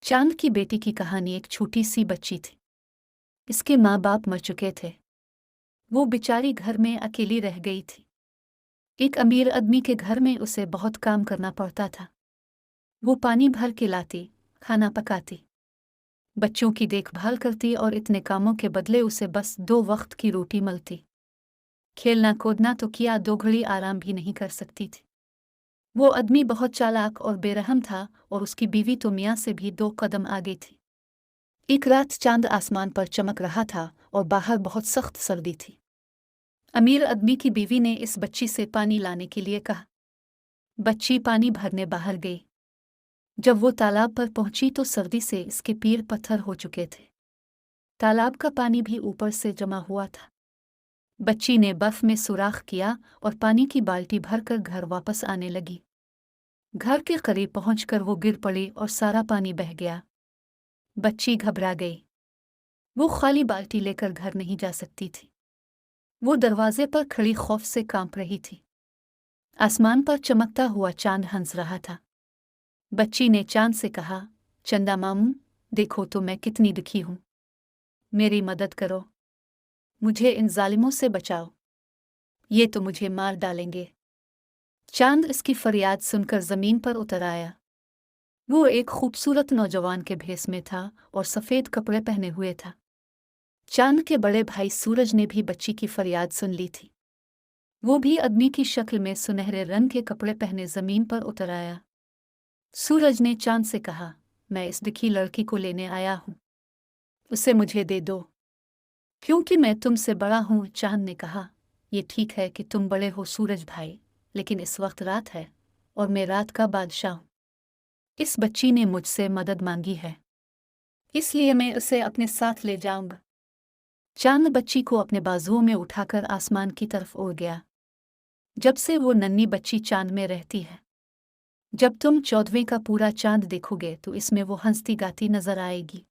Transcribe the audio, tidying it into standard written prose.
चांद की बेटी की कहानी। एक छोटी सी बच्ची थी। इसके माँ बाप मर चुके थे। वो बेचारी घर में अकेली रह गई थी। एक अमीर आदमी के घर में उसे बहुत काम करना पड़ता था। वो पानी भर के लाती, खाना पकाती, बच्चों की देखभाल करती और इतने कामों के बदले उसे बस 2 वक्त की रोटी मिलती। खेलना कूदना तो किया, 2 घड़ी आराम भी नहीं कर सकती थी। वो आदमी बहुत चालाक और बेरहम था और उसकी बीवी तो मियाँ से भी 2 कदम आगे थी। एक रात चांद आसमान पर चमक रहा था और बाहर बहुत सख्त सर्दी थी। अमीर आदमी की बीवी ने इस बच्ची से पानी लाने के लिए कहा। बच्ची पानी भरने बाहर गई। जब वो तालाब पर पहुंची तो सर्दी से इसके पैर पत्थर हो चुके थे। तालाब का पानी भी ऊपर से जमा हुआ था। बच्ची ने बर्फ में सुराख किया और पानी की बाल्टी भरकर घर वापस आने लगी। घर के करीब पहुंचकर वो गिर पड़ी और सारा पानी बह गया। बच्ची घबरा गई। वो खाली बाल्टी लेकर घर नहीं जा सकती थी। वो दरवाजे पर खड़ी खौफ से कांप रही थी। आसमान पर चमकता हुआ चांद हंस रहा था। बच्ची ने चांद से कहा, चंदा मामू, देखो तो मैं कितनी दुखी हूं। मेरी मदद करो। मुझे इन जालिमों से बचाओ। ये तो मुझे मार डालेंगे। चांद इसकी फरियाद सुनकर जमीन पर उतर आया। वो एक खूबसूरत नौजवान के भेस में था और सफ़ेद कपड़े पहने हुए था। चांद के बड़े भाई सूरज ने भी बच्ची की फरियाद सुन ली थी। वो भी आदमी की शक्ल में सुनहरे रंग के कपड़े पहने जमीन पर उतर आया। सूरज ने चांद से कहा, मैं इस दुखी लड़की को लेने आया हूं। उसे मुझे दे दो, क्योंकि मैं तुमसे बड़ा हूं। चांद ने कहा, ये ठीक है कि तुम बड़े हो सूरज भाई, लेकिन इस वक्त रात है और मैं रात का बादशाह हूं। इस बच्ची ने मुझसे मदद मांगी है, इसलिए मैं उसे अपने साथ ले जाऊंगा। चांद बच्ची को अपने बाजुओं में उठाकर आसमान की तरफ उड़ गया। जब से वो नन्ही बच्ची चांद में रहती है। जब तुम 14वें का पूरा चांद देखोगे तो इसमें वो हंसती गाती नजर आएगी।